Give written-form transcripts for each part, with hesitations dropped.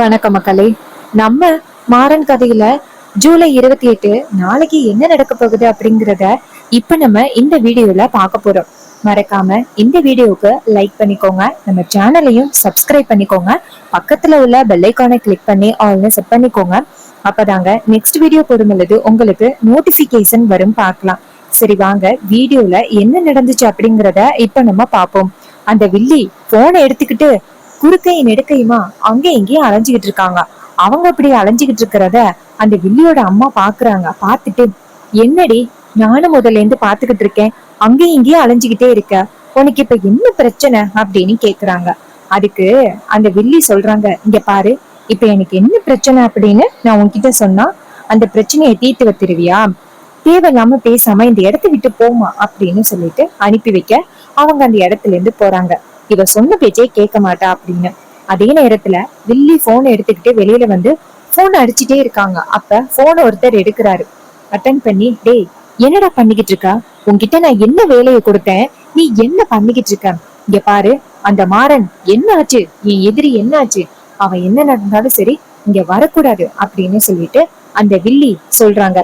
வணக்கம் மக்களே. நம்ம மாறன் கதையில ஜூலை 28 நாளைக்கு என்ன நடக்க போகுது அப்படிங்கிறத இப்ப நம்ம இந்த வீடியோல பார்க்க போறோம். மறக்காம இந்த வீடியோவுக்கு லைக் பண்ணிக்கோங்க, நம்ம சேனலையும் சப்ஸ்கிரைப் பண்ணிக்கோங்க, பக்கத்துல உள்ள பெல் ஐகானை கிளிக் பண்ணி ஆல்னு செட் பண்ணிக்கோங்க. அப்பதாங்க நெக்ஸ்ட் வீடியோ போடும் பொழுது உங்களுக்கு நோட்டிபிகேஷன் வரும். பார்க்கலாம். சரி வாங்க வீடியோல என்ன நடந்துச்சு அப்படிங்கிறத இப்ப நம்ம பார்ப்போம். அந்த வில்லி போனை எடுத்துக்கிட்டு குறுக்கையும் நெடுக்கையுமா அங்கே இங்கேயும் அலைஞ்சுகிட்டு இருக்காங்க. அவங்க அப்படி அலைஞ்சுகிட்டு இருக்கிறத அந்த வில்லியோட அம்மா பாக்குறாங்க. பாத்துட்டு, என்னடி, நானும் முதல்ல இருந்து பாத்துக்கிட்டு இருக்கேன், அங்கேயும் இங்கேயும் அலைஞ்சுகிட்டே இருக்க, உனக்கு இப்ப என்ன பிரச்சனை அப்படின்னு கேக்குறாங்க. அதுக்கு அந்த வில்லி சொல்றாங்க, இங்க பாரு, இப்ப எனக்கு என்ன பிரச்சனை அப்படின்னு நான் உன்கிட்ட சொன்னா அந்த பிரச்சனையை தீர்த்து வச்சிருவியா? தேவையில்லாம பேசாம இந்த இடத்த விட்டு போமா அப்படின்னு சொல்லிட்டு அனுப்பி வைக்க அவங்க அந்த இடத்துல இருந்து போறாங்க. இவ சொன்ன பேச்சே கேட்க மாட்டா அப்படின்னு. அதே நேரத்துல வில்லி போன் எடுத்துக்கிட்டு வெளியில வந்து போன் அடிச்சுட்டே இருக்காங்க. அப்ப போன ஒருத்தர் எடுக்கிறாரு. அட்டன் பண்ணி, டேய், என்னடா பண்ணிக்கிட்டு இருக்கா? உன்கிட்ட நான் என்ன வேலையை கொடுத்தேன், நீ என்ன பண்ணிக்கிட்டு இருக்க? இங்க பாரு, அந்த மாறன் என்ன ஆச்சு, என் எதிரி என்ன ஆச்சு, அவன் என்ன நடந்தாலும் சரி இங்க வரக்கூடாது அப்படின்னு சொல்லிட்டு அந்த வில்லி சொல்றாங்க.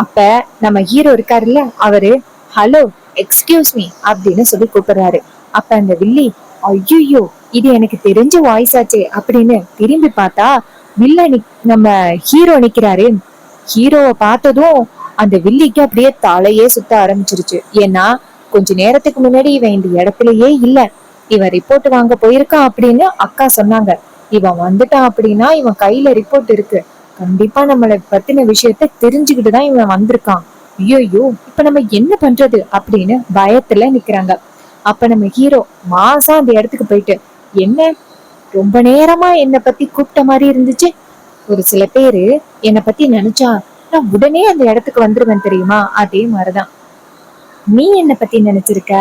அப்ப நம்ம ஹீரோ இருக்காருல்ல, அவரு ஹலோ, எக்ஸ்கியூஸ் மீ அப்படின்னு சொல்லி கூப்பிடுறாரு. அப்ப அந்த வில்லி, ஐயோ, இது எனக்கு தெரிஞ்ச வாய்ஸ் ஆச்சே அப்படின்னு திரும்பி பார்த்தா நம்ம ஹீரோ நிக்கிறாரு. ஹீரோவை பார்த்ததும் அந்த வில்லிக்கு அப்படியே தலையே சுத்த ஆரம்பிச்சிருச்சு. ஏன்னா கொஞ்ச நேரத்துக்கு முன்னாடி இவன் இந்த இடத்துலயே இல்ல, இவன் ரிப்போர்ட் வாங்க போயிருக்கான் அப்படின்னு அக்கா சொன்னாங்க. இவன் வந்துட்டான் அப்படின்னா இவன் கையில ரிப்போர்ட் இருக்கு, கண்டிப்பா நம்மளை பத்தின விஷயத்த தெரிஞ்சுக்கிட்டுதான் இவன் வந்திருக்கான். ஐயோ, இப்ப நம்ம என்ன பண்றது அப்படின்னு பயத்துல நிக்கிறாங்க. அப்ப நம்ம ஹீரோ மாசா அந்த இடத்துக்கு போயிட்டு, என்ன, ரொம்ப நேரமா என்னை பத்தி கூப்பிட்ட மாதிரி இருந்துச்சு, ஒரு சில பேரு என்னை பத்தி நினைச்சா நான் உடனே அந்த இடத்துக்கு வந்துருவேன் தெரியுமா, அதே மாதிரிதான் நீ என்னை பத்தி நினைச்சிருக்க,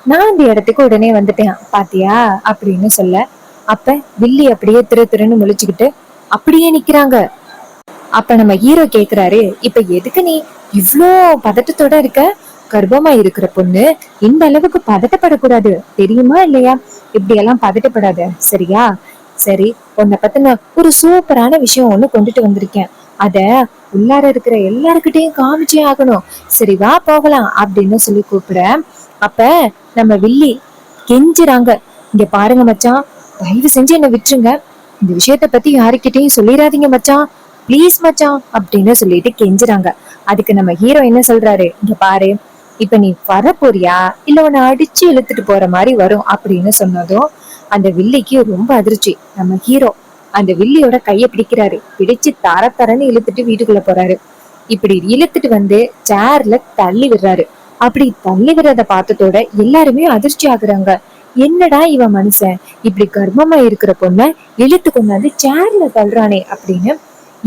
நான் அந்த இடத்துக்கு உடனே வந்துட்டேன் பாத்தியா அப்படின்னு சொல்ல. அப்ப வில்லி அப்படியே திரு திருன்னு முழிச்சுக்கிட்டு அப்படியே நிக்கிறாங்க. அப்ப நம்ம ஹீரோ கேக்குறாரு, இப்ப எதுக்கு நீ இவ்ளோ பதட்டத்தோட இருக்க? கர்ப்பமா இருக்கிற பொண்ணு இந்த அளவுக்கு பதட்டப்படக்கூடாது, தெரியுமா இல்லையா? இப்படி எல்லாம் பதட்டப்படாத, சரியா? சரி, உன்னை பத்தின ஒரு சூப்பரான விஷயம் ஒண்ணு கொண்டுட்டு வந்திருக்கேன், அத உள்ளார இருக்கிற எல்லாருக்கிட்டையும் காமிச்சே ஆகணும், சரி வா போகலாம் அப்படின்னு சொல்லி கூப்பிட. அப்ப நம்ம வில்லி கெஞ்சுறாங்க, இங்க பாருங்க மச்சான், தயவு செஞ்சு என்ன விட்டுருங்க, இந்த விஷயத்த பத்தி யாருக்கிட்டையும் சொல்லிடாதீங்க மச்சான், பிளீஸ் மச்சான் அப்படின்னு சொல்லிட்டு கெஞ்சுறாங்க. அதுக்கு நம்ம ஹீரோ என்ன சொல்றாரு, இங்க பாரு, இப்ப நீ வர போறியா இல்ல உன்னை அடிச்சு இழுத்துட்டு போற மாதிரி வரும் அப்படின்னு சொன்னதும் அந்த வில்லிக்கு ரொம்ப அதிர்ச்சி. நம்ம ஹீரோ அந்த வில்லியோட கைய பிடிக்கிறாரு, பிடிச்சு தர தரன்னு இழுத்துட்டு வீட்டுக்குள்ள போறாரு. இப்படி இழுத்துட்டு வந்து சேர்ல தள்ளி விடுறாரு. அப்படி தள்ளி விடுறத பார்த்ததோட எல்லாருமே அதிர்ச்சி ஆகுறாங்க. என்னடா இவன் மனுஷன் இப்படி கர்ப்பமா இருக்கிற பொண்ண இழுத்து கொண்டாந்து சேர்ல தள்ளுறானே அப்படின்னு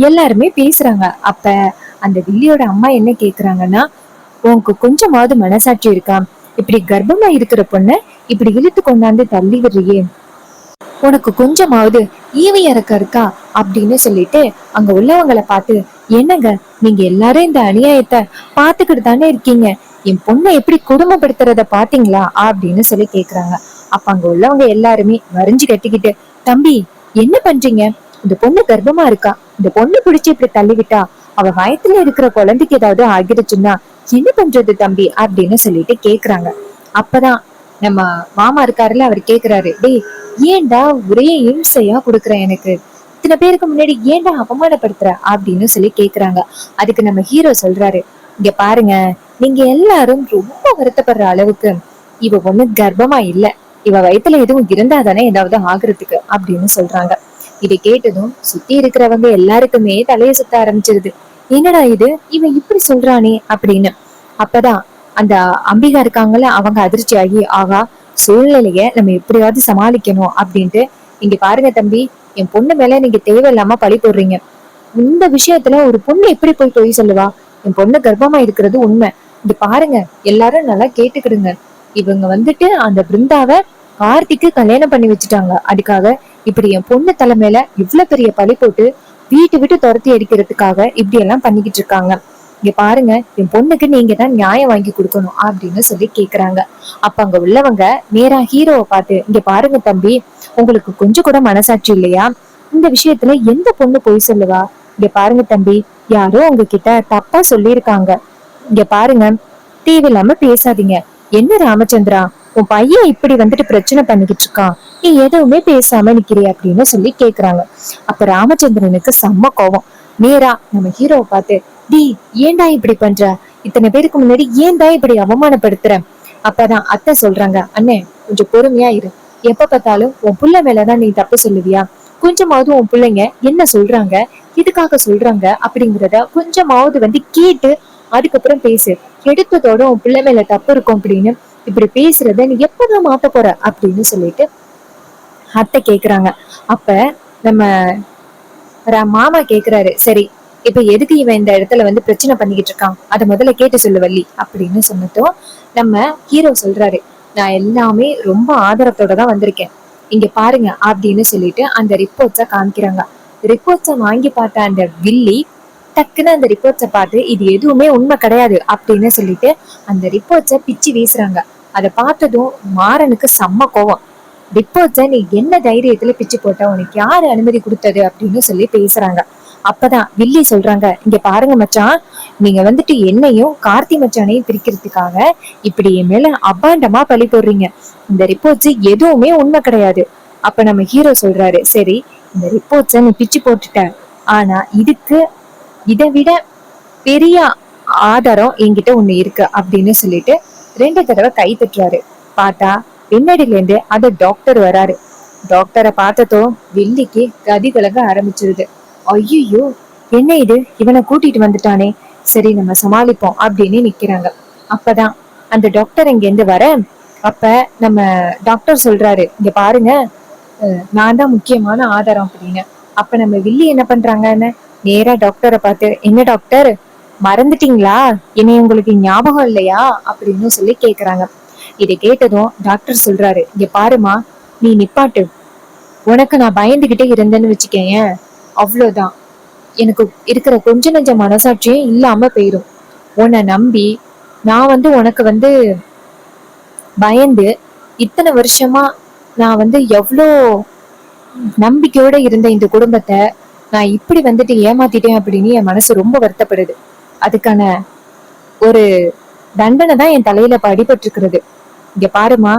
எல்லாருமே பேசுறாங்க. அப்ப அந்த வில்லியோட அம்மா என்ன கேக்குறாங்கன்னா, உனக்கு கொஞ்சமாவது மனசாட்சி இருக்கா? இப்படி கர்ப்பமா இருக்கிற பொண்ண இப்படி இழுத்து கொண்டாந்து தள்ளி விடுறியே, உனக்கு கொஞ்சமாவது ஈவி இறக்க இருக்கா அப்படின்னு சொல்லிட்டு அங்க உள்ளவங்களை பார்த்து, என்னங்க, நீங்க எல்லாரும் இந்த அநியாயத்தை பாத்துக்கிட்டு தானே இருக்கீங்க, என் பொண்ணை எப்படி குடும்பப்படுத்துறத பாத்தீங்களா அப்படின்னு சொல்லி கேக்குறாங்க. அப்ப அங்க உள்ளவங்க எல்லாருமே வரிஞ்சு கட்டிக்கிட்டு, தம்பி என்ன பண்றீங்க, இந்த பொண்ணு கர்ப்பமா இருக்கா, இந்த பொண்ணு பிடிச்சு இப்படி தள்ளிவிட்டா அவ வயத்துல இருக்கிற குழந்தைக்கு ஏதாவது ஆகிடுச்சுன்னா என்ன பண்றது தம்பி அப்படின்னு சொல்லிட்டு கேக்குறாங்க. அப்பதான் நம்ம மாமா இருக்காருல்ல, அவர் கேக்குறாரு, டேய், ஏன்டா ஒரே இம்சையா கொடுக்குற, எனக்கு இத்தனை பேருக்கு முன்னாடி ஏன்டா அவமானப்படுத்துற அப்படின்னு சொல்லி கேக்குறாங்க. அதுக்கு நம்ம ஹீரோ சொல்றாரு, இங்க பாருங்க, நீங்க எல்லாரும் ரொம்ப வருத்தப்படுற அளவுக்கு இவ ஒண்ணு கர்ப்பமா இல்ல, இவ வயித்துல எதுவும் இருந்தாதானே ஏதாவது ஆகுறதுக்கு அப்படின்னு சொல்றாங்க. இதை கேட்டதும் சுத்தி இருக்கிறவங்க எல்லாருக்குமே தலைய சுத்த ஆரம்பிச்சிருது. என்னடா இது, இவன் இப்படி சொல்றானே அப்படின்னு. அப்பதான் அந்த அம்பிகா இருக்காங்கல்ல, அவங்க அதிர்ச்சி ஆகி, ஆகா, சூழ்நிலைய நம்ம எப்படியாவது சமாளிக்கணும் அப்படின்ட்டு, இங்க பாருங்க தம்பி, என் பொண்ணு மேல நீங்க தேவையில்லாம பழி போடுறீங்க, இந்த விஷயத்துல ஒரு பொண்ணு எப்படி போய் பொய் சொல்லுவா, என் பொண்ணு கர்ப்பமா இருக்கிறது உண்மை, இது பாருங்க, எல்லாரும் நல்லா கேட்டுக்கிடுங்க, இவங்க வந்துட்டு அந்த பிருந்தாவை கார்த்திக்கு கல்யாணம் பண்ணி வச்சுட்டாங்க, அதுக்காக இப்படி என் பொண்ணு தலைமையில இவ்வளவு பெரிய பழி போட்டு வீட்டு விட்டு துரத்தி அடிக்கிறதுக்காக இப்படி எல்லாம் பண்ணிக்கிட்டு இருக்காங்க, இங்க பாருங்க, என் பொண்ணுக்கு நீங்க தான் நியாயம் வாங்கி கொடுக்கணும் அப்படின்னு சொல்லி கேக்குறாங்க. அப்ப அங்க உள்ளவங்க நேரா ஹீரோவை பார்த்து, இங்க பாருங்க தம்பி, உங்களுக்கு கொஞ்சம் கூட மனசாட்சி இல்லையா, இந்த விஷயத்துல எந்த பொண்ணு பொய் சொல்லுவா? இங்க பாருங்க தம்பி, யாரோ உங்ககிட்ட தப்பா சொல்லியிருக்காங்க. இங்க பாருங்க, தேவையில்லாம பேசாதீங்க. என்ன ராமச்சந்திரா, உன் பையன் இப்படி வந்துட்டு பிரச்சனை பண்ணிக்கிட்டு இருக்கான், நீ எதுவுமே பேசாம நிக்கிறிய அப்படின்னு சொல்லி கேக்குறாங்க. அப்ப ராமச்சந்திரனுக்கு செம்ம கோவம். நேரா நம்ம ஹீரோவை பார்த்து, டி ஏன்டா இப்படி பண்ற? இத்தனை பேருக்கு முன்னாடி ஏன்டா இப்படி அவமானப்படுத்துற? அப்பதான் அத்தை சொல்றாங்க, அண்ணே கொஞ்சம் பொறுமையா இரு. எப்ப பார்த்தாலும் உன் புள்ள மேலதான் நீ தப்பு சொல்லுவியா? கொஞ்சமாவது உன் பிள்ளைங்க என்ன சொல்றாங்க, எதுக்காக சொல்றாங்க அப்படிங்கறத கொஞ்சமாவது கேட்டு அதுக்கப்புறம் பேசு. எடுத்ததோட உன் பிள்ளை மேல தப்பு இருக்கும் அப்படின்னு இப்படி பேசுறத நீ எப்பதான் மாத்த போற அப்படின்னு சொல்லிட்டு அத்தை கேக்குறாங்க. அப்ப நம்ம மாமா கேக்குறாரு, சரி இப்ப எதுக்கு இவன் இந்த இடத்துல பிரச்சனை பண்ணிக்கிட்டு இருக்கான், அத முதல்ல கேட்டு சொல்லு வள்ளி அப்படின்னு சொன்னதும் நம்ம ஹீரோ சொல்றாரு, நான் எல்லாமே ரொம்ப ஆதரத்தோட தான் வந்திருக்கேன், இங்க பாருங்க அப்படின்னு சொல்லிட்டு அந்த ரிப்போர்ட்ஸ காமிக்கிறாங்க. ரிப்போர்ட்ஸ வாங்கி பார்த்த அந்த வில்லி டக்குன்னு அந்த ரிப்போர்ட்ஸை பார்த்து இது எதுவுமே உண்மை கிடையாது அப்படின்னு சொல்லிட்டு அந்த ரிப்போர்ட்ஸை பிச்சு வீசுறாங்க. அதை பார்த்ததும் மாறனுக்கு செம்ம கோவம். ரிப்போர்ட்ஸை நீ என்ன தைரியத்துல பிச்சு போட்ட, உனக்கு யாரு அனுமதி கொடுத்தது அப்படின்னு சொல்லி பேசுறாங்க. அப்பதான் வில்லி சொல்றாங்க, இங்க பாருங்க மச்சான், நீங்க என்னையும் கார்த்தி மச்சானையும் பிரிக்கிறதுக்காக இப்படி என் மேல அபாண்டமா பழி போடுறீங்க. இந்த ரிப்போர்ட்ஸ் எதுவுமே உண்மை கிடையாது. அப்ப நம்ம ஹீரோ சொல்றாரு, சரி இந்த ரிப்போர்ட்ஸை நீ பிச்சு போட்டுட்ட, ஆனா இதுக்கு இதை விட பெரிய ஆதாரம் என்கிட்ட ஒண்ணு இருக்கு அப்படின்னு சொல்லிட்டு 2 தடவை கை தட்டுறாரு. பார்த்தா பின்னாடில இருந்து அந்த டாக்டர் வராரு. டாக்டரை பார்த்ததோ வில்லிக்கு கதி கலங்க ஆரம்பிச்சிருது. ஐயோ என்ன இது, இவனை கூட்டிட்டு வந்துட்டானே, சரி நம்ம சமாளிப்போம் அப்படின்னு நிக்கிறாங்க. அப்பதான் அந்த டாக்டர் இங்க இருந்து வர, அப்ப நம்ம டாக்டர் சொல்றாரு, இங்க பாருங்க நான் தான் முக்கியமான ஆதாரம் அப்படின்னு. அப்ப நம்ம வில்லி என்ன பண்றாங்கன்னு நேரா டாக்டரை பார்த்து, என்ன டாக்டர் மறந்துட்டீங்களா, என்னை உங்களுக்கு ஞாபகம் இல்லையா அப்படின்னு சொல்லி கேக்குறாங்க. இதை கேட்டதும் டாக்டர் சொல்றாரு, இங்க பாருமா, நீ நிப்பாட்டு, உனக்கு நான் பயந்துகிட்டே இருந்தேன்னு வச்சுக்கேன், அவ்வளவுதான் எனக்கு இருக்கிற கொஞ்ச நெஞ்ச மனசாட்சியும் இல்லாம போயிடும். உன்னை நம்பி நான் உனக்கு பயந்து இத்தனை வருஷமா நான் எவ்வளோ நம்பிக்கையோட இருந்த இந்த குடும்பத்தை நான் இப்படி ஏமாத்திட்டேன் அப்படின்னு என் மனசு ரொம்ப வருத்தப்படுது. அதுக்கான ஒரு தண்டனை தான் என் தலையில அடிபட்டு இருக்கிறது. இங்க பாருமா,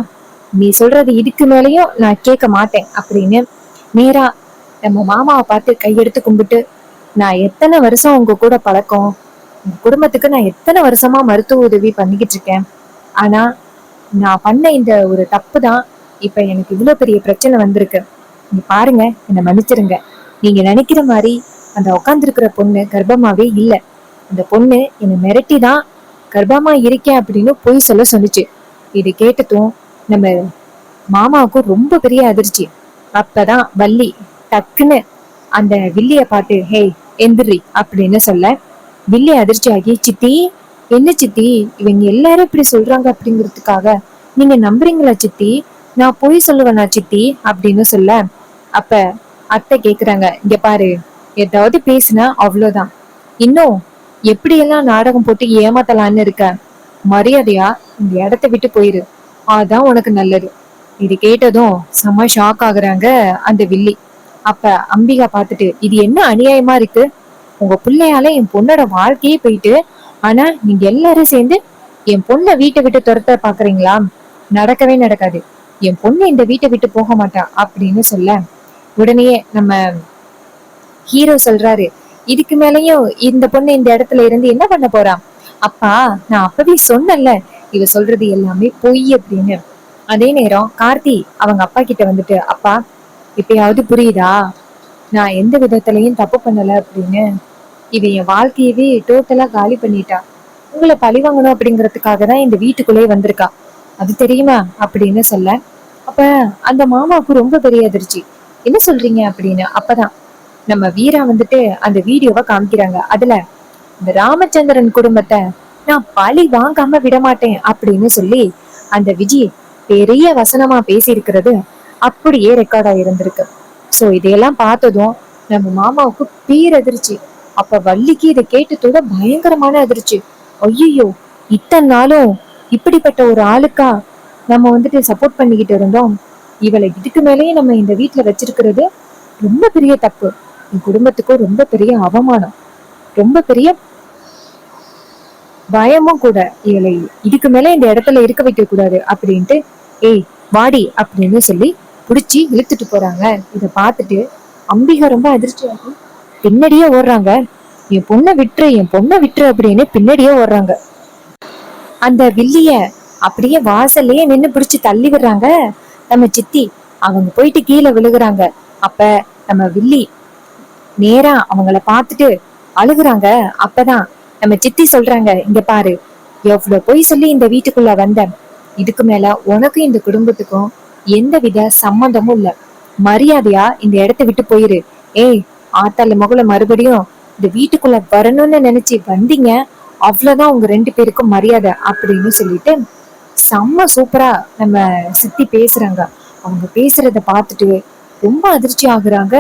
நீ சொல்றது இதுக்கு மேலயும் நான் கேட்க மாட்டேன் அப்படின்னு நேரா நம்ம மாமாவை பார்த்து கையெடுத்து கும்பிட்டு, நான் எத்தனை வருஷம் உங்க கூட பழக்கம், உங்க குடும்பத்துக்கு நான் எத்தனை வருஷமா மருத்துவ உதவி பண்ணிக்கிட்டு இருக்கேன், ஆனா நான் பண்ண இந்த ஒரு தப்பு தான் இப்ப எனக்கு இவ்வளவு பெரிய பிரச்சனை வந்திருக்கு. நீ பாருங்க, என்னை மன்னிச்சிருங்க. நீங்க நினைக்கிற மாதிரி அந்த உட்காந்துருக்கிற பொண்ணு கர்ப்பமாவே இல்ல. அந்த பொண்ணு என்னை மிரட்டி தான் கர்ப்பமா இருக்கேன் அப்படின்னு பொய் சொல்லுச்சு. இது கேட்டதும் நம்ம மாமாவுக்கும் ரொம்ப பெரிய அதிர்ச்சி. அப்பதான் வள்ளி டக்குன்னு அந்த வில்லிய பார்த்து, ஹே எந்திரி அப்படின்னு சொல்ல, வில்லி அதிர்ச்சி ஆகி, சித்தி என்ன சித்தி, இவங்க எல்லாரும் இப்படி சொல்றாங்க அப்படிங்கிறதுக்காக நீங்க நம்புறீங்களா சித்தி, நான் பொய் சொல்லுவேனா சித்தி அப்படின்னு சொல்ல, அப்ப அத்தை கேக்குறாங்க, இங்க பாரு, ஏதாவது பேசுனா அவ்வளவுதான், இன்னும் எப்படியெல்லாம் நாடகம் போட்டு ஏமாத்தலான்னு இருக்க, மரியாதையா இந்த இடத்த விட்டு போயிரு, அதான் உனக்கு நல்லது. இது கேட்டதும் செம்ம ஷாக் ஆகுறாங்க அந்த வில்லி. அப்ப அம்பிகா பார்த்துட்டு, இது என்ன அநியாயமா இருக்கு, உங்க பிள்ளையால என் பொண்ணோட வாழ்க்கையே போயிட்டு, ஆனா நீங்க எல்லாரும் சேர்ந்து என் பொண்ணை வீட்டை விட்டு துரத்த பாக்குறீங்களா, நடக்கவே நடக்காது, என் பொண்ணு இந்த வீட்டை விட்டு போக மாட்டா அப்படின்னு சொல்ல, உடனே நம்ம ஹீரோ சொல்றாரு, இதுக்கு மேலயும் இந்த பொண்ணு இந்த இடத்துல இருந்து என்ன பண்ண போறான், அப்பா நான் அப்பவே சொன்னல இவ சொல்றது எல்லாமே பொய் அப்படின்னு. அதே நேரம் கார்த்தி அவங்க அப்பா கிட்ட அப்பா இப்பயாவது புரியுதா, நான் எந்த விதத்திலையும் தப்பு பண்ணல அப்படின்னு, இவ என் வாழ்க்கையவே டோட்டலா காலி பண்ணிட்டா, உங்களை பழி வாங்கணும் அப்படிங்கறதுக்காக தான் இந்த வீட்டுக்குள்ளேயே வந்திருக்கா, அது தெரியுமா அப்படின்னு சொல்ல, அப்ப அந்த மாமாவுக்கு ரொம்ப பெரிய அதிர்ச்சி, என்ன சொல்றீங்க அப்படின்னு. அப்பதான் நம்ம வீரா அந்த வீடியோவை காமிக்கிறாங்க. அதுல இந்த ராமச்சந்திரன் குடும்பத்தை நான் பழி வாங்காம விட மாட்டேன் அப்படின்னு சொல்லி அந்த விஜய் பெரிய வசனமா பேசி இருக்கிறது அப்படியே ரெக்கார்ட் ஆயிருந்திருக்கு. சோ இதையெல்லாம் பார்த்ததும் நம்ம மாமாவுக்கு பேரதிர்ச்சி. அப்ப வள்ளிக்கு இதை கேட்டதோட பயங்கரமான அதிர்ச்சி. ஐயோ, இத்தனை நாளும் இப்படிப்பட்ட ஒரு ஆளுக்கா நம்ம சப்போர்ட் பண்ணிக்கிட்டு இருந்தோம், இவளை இதுக்கு மேலேயே நம்ம இந்த வீட்டுல வச்சிருக்கிறது ரொம்ப பெரிய தப்பு. என் குடும்பத்துக்கும் ரொம்ப பெரிய அவமானம், ரொம்ப பெரிய பயமும் கூட. இவளை இதுக்கு மேல இந்த இடத்துல இருக்க வைக்க கூடாது அப்படின்ட்டு, ஏய் வாடி அப்படின்னு சொல்லி புடிச்சு இழுத்துட்டு போறாங்க. இத பார்த்துட்டு அம்பிகா ரொம்ப அதிர்ச்சியாகி பின்னாடியே ஓடுறாங்க. என் பொண்ணை விட்டுரு அப்படின்னு பின்னாடியே ஓடுறாங்க. அந்த வில்லிய அப்படியே வாசல்லையே நின்னு பிடிச்சு தள்ளி விடுறாங்க நம்ம சித்தி. அவங்க போயிட்டு கீழே விழுகுறாங்க. அப்ப நம்ம வில்லி நேரா அவங்கள பார்த்துட்டு அழுகுறாங்க. அப்பதான் நம்ம சித்தி சொல்றாங்க, இங்க பாரு, எவ்வளவு பொய் சொல்லி இந்த வீட்டுக்குள்ள வந்த, இதுக்கு மேல உனக்கும் இந்த குடும்பத்துக்கும் எந்த வித சம்மந்தமும் இல்ல. மரியாதையா இந்த இடத்த விட்டு போயிரு. ஏய், ஆத்தால மகள மறுபடியும் இந்த வீட்டுக்குள்ள வரணும்னு நினைச்சு வந்தீங்க, அவ்வளவுதான் உங்க 2 பேருக்கும் மரியாதை அப்படின்னு சொல்லிட்டு செம்ம சூப்பரா நம்ம சித்தி பேசுறாங்க. அவங்க பேசுறத பார்த்துட்டு ரொம்ப அதிர்ச்சி ஆகுறாங்க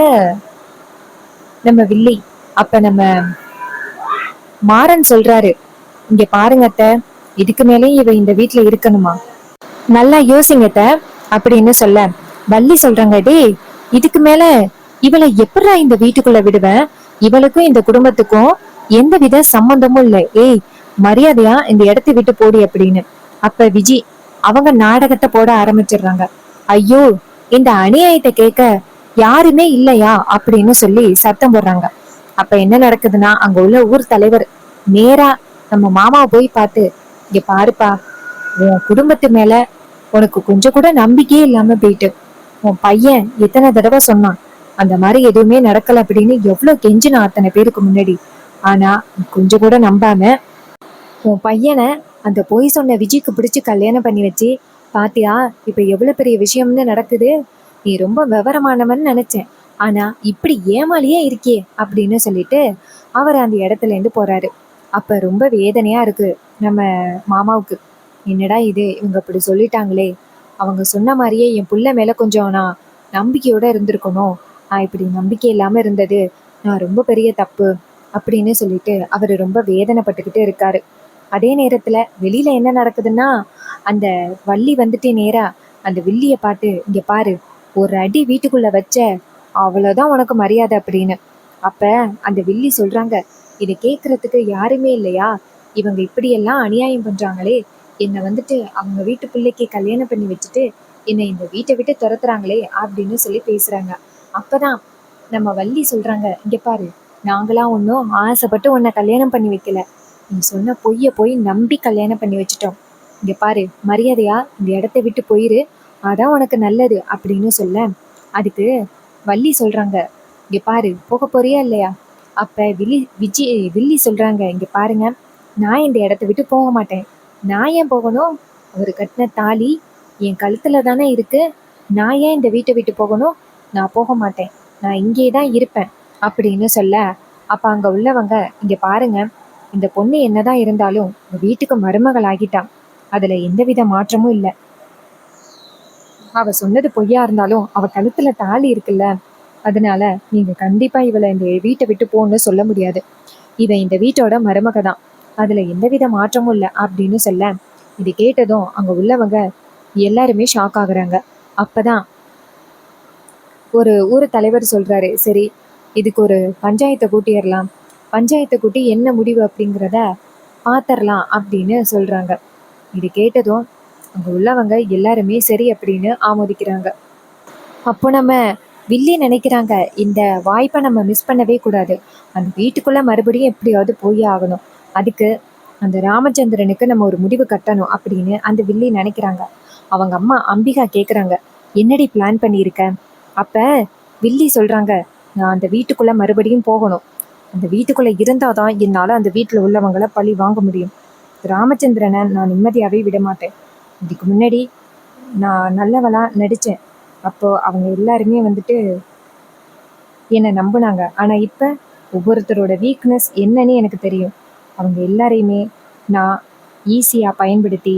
நம்ம வில்லி. அப்ப நம்ம மாறன் சொல்றாரு, இங்க பாருங்க அத்தை, இதுக்கு மேலேயும் இவ இந்த வீட்டுல இருக்கணுமா? நல்லா யோசிங்கத்த அப்படின்னு சொல்ல வள்ளி சொல்றாங்க, டேய் இதுக்கு மேல இவளை எப்படா இந்த வீட்டுக்குள்ள விடுவேன்? இவளுக்கும் இந்த குடும்பத்துக்கும் எந்த வித சம்பந்தமும் இல்லை. ஏய், மரியாதையா இந்த இடத்தை விட்டு போடி அப்படின்னு. அப்ப விஜி அவங்க நாடகத்தை போட ஆரம்பிச்சிடுறாங்க. ஐயோ, இந்த அநியாயத்தை கேட்க யாருமே இல்லையா அப்படின்னு சொல்லி சத்தம் போடுறாங்க. அப்ப என்ன நடக்குதுன்னா, அங்க உள்ள ஊர் தலைவர் நேரா நம்ம மாமாவை போய் பார்த்து, இங்க பாருப்பா, உன் குடும்பத்து மேல உனக்கு கொஞ்சம் கூட நம்பிக்கையே இல்லாம போயிட்டு, உன் பையன் எத்தனை தடவை சொன்னான் அந்த மாதிரி எதுவுமே நடக்கல அப்படின்னு எவ்வளவு கெஞ்சினா அத்தனை பேருக்கு முன்னாடி. ஆனா கொஞ்சம் கூட நம்பாம உன் பையனை அந்த பொய் சொன்ன விஜய்க்கு பிடிச்சு கல்யாணம் பண்ணி வச்சு பாத்தியா இப்ப எவ்வளவு பெரிய விஷயம்னு நடக்குது. நீ ரொம்ப விவரமானவன்னு நினைச்சேன், ஆனா இப்படி ஏமாலியே இருக்கே அப்படின்னு சொல்லிட்டு அவர் அந்த இடத்துல இருந்து போறாரு. அப்ப ரொம்ப வேதனையா இருக்கு நம்ம மாமாவுக்கு. என்னடா இது, இவங்க அப்படி சொல்லிட்டாங்களே, அவங்க சொன்ன மாதிரியே என் புள்ள மேல கொஞ்சம் நான் நம்பிக்கையோட இருந்திருக்கணும், இப்படி நம்பிக்கை இல்லாம இருந்தது நான் ரொம்ப பெரிய தப்பு அப்படின்னு சொல்லிட்டு அவரு ரொம்ப வேதனைப்பட்டுக்கிட்டு இருக்காரு. அதே நேரத்துல வெளியில என்ன நடக்குதுன்னா, அந்த வள்ளி வந்துட்டு நேரா அந்த வில்லிய பார்த்து, இங்க பாரு, ஒரு அடி வீட்டுக்குள்ள வச்ச அவ்வளவுதான் உனக்கு மரியாதை அப்படின்னு. அப்ப அந்த வில்லி சொல்றாங்க, இதை கேட்கறதுக்கு யாருமே இல்லையா? இவங்க இப்படி எல்லாம் அநியாயம் பண்றாங்களே, என்னை வந்துட்டு அவங்க வீட்டு பிள்ளைக்கு கல்யாணம் பண்ணி வச்சுட்டு என்னை இந்த வீட்டை விட்டு துரத்துறாங்களே அப்படின்னு சொல்லி பேசுறாங்க. அப்பதான் நம்ம வள்ளி சொல்றாங்க, இங்க பாரு, நாங்களாம் ஒன்றும் ஆசைப்பட்டு உன்னை கல்யாணம் பண்ணி வைக்கல, நீ சொன்ன பொய்ய போய் நம்பி கல்யாணம் பண்ணி வச்சுட்டோம். இங்க பாரு, மரியாதையா இந்த இடத்த விட்டு போயிரு, அதான் உனக்கு நல்லது அப்படின்னு சொல்ல, அதுக்கு வள்ளி சொல்றாங்க, இங்க பாரு, போக போறியா இல்லையா? அப்ப வில்லி சொல்றாங்க, இங்க பாருங்க, நான் இந்த இடத்த விட்டு போக மாட்டேன். நான் ஏன் போகணும்? அவர் கட்டின தாலி என் கழுத்துல தானே இருக்கு. நான் ஏன் இந்த வீட்டை விட்டு போகணும்? நான் போக மாட்டேன், நான் இங்கே தான் இருப்பேன் அப்படின்னு சொல்ல, அப்ப அங்க உள்ளவங்க, இங்க பாருங்க, இந்த பொண்ணு என்னதான் இருந்தாலும் வீட்டுக்கு மருமகள் ஆகிட்டான், அதுல எந்தவித மாற்றமும் இல்லை. அவ சொன்னது பொய்யா இருந்தாலும் அவ கழுத்துல தாலி இருக்குல்ல, அதனால நீங்க கண்டிப்பா இவளை இந்த வீட்டை விட்டு போன்னு சொல்ல முடியாது. இவன் இந்த வீட்டோட மருமக தான், அதுல எந்தவித மாற்றமும் இல்லை அப்படின்னு சொல்ல, இது கேட்டதும் அங்க உள்ளவங்க எல்லாருமே ஷாக் ஆகுறாங்க. அப்பதான் ஒரு ஊர் தலைவர் சொல்றாரு, சரி இதுக்கு ஒரு பஞ்சாயத்தை கூட்டிடலாம், பஞ்சாயத்தை கூட்டி என்ன முடிவு அப்படிங்கிறத பாத்திரலாம் அப்படின்னு சொல்றாங்க. இது கேட்டதும் அங்க உள்ளவங்க எல்லாருமே சரி அப்படின்னு ஆமோதிக்கிறாங்க. அப்போ நம்ம வில்லி நினைக்கிறாங்க, இந்த வாய்ப்பை நம்ம மிஸ் பண்ணவே கூடாது, அந்த வீட்டுக்குள்ள மறுபடியும் எப்படியாவது போய் ஆகணும், அதுக்கு அந்த ராமச்சந்திரனுக்கு நம்ம ஒரு முடிவு கட்டணும் அப்படின்னு அந்த வில்லி நினைக்கிறாங்க. அவங்க அம்மா அம்பிகா கேக்குறாங்க, என்னடி பிளான் பண்ணியிருக்க? அப்ப வில்லி சொல்றாங்க, நான் அந்த வீட்டுக்குள்ள மறுபடியும் போகணும், அந்த வீட்டுக்குள்ள இருந்தாதான் என்னால அந்த வீட்டுல உள்ளவங்களை பழி வாங்க முடியும். ராமச்சந்திரனை நான் நிம்மதியாவே விட மாட்டேன். இதுக்கு முன்னாடி நான் நல்லவளா நடிச்சேன், அப்போ அவங்க எல்லாருமே வந்துட்டு என்னை நம்புனாங்க. ஆனா இப்ப ஒவ்வொருத்தரோட வீக்னஸ் என்னன்னு எனக்கு தெரியும். அவங்க எல்லாரையுமே நான் ஈஸியா பயன்படுத்தி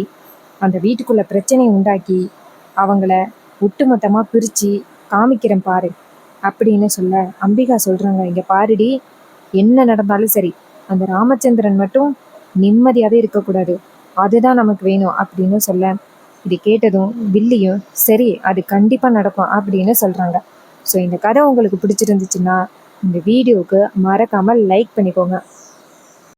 அந்த வீட்டுக்குள்ள பிரச்சனையை உண்டாக்கி அவங்கள ஒட்டுமொத்தமா பிரிச்சு காமிக்கிறேன் பாரு அப்படின்னு சொல்ல, அம்பிகா சொல்றாங்க, இங்க பாருடி, என்ன நடந்தாலும் சரி, அந்த ராமச்சந்திரன் மட்டும் நிம்மதியாவே இருக்கக்கூடாது, அதுதான் நமக்கு வேணும் அப்படின்னு சொல்ல, இது கேட்டதும் வில்லியும் சரி அது கண்டிப்பா நடக்கும் அப்படின்னு சொல்றாங்க. ஸோ இந்த கதை உங்களுக்கு பிடிச்சிருந்துச்சுன்னா இந்த வீடியோவுக்கு மறக்காமல் லைக் பண்ணிக்கோங்க.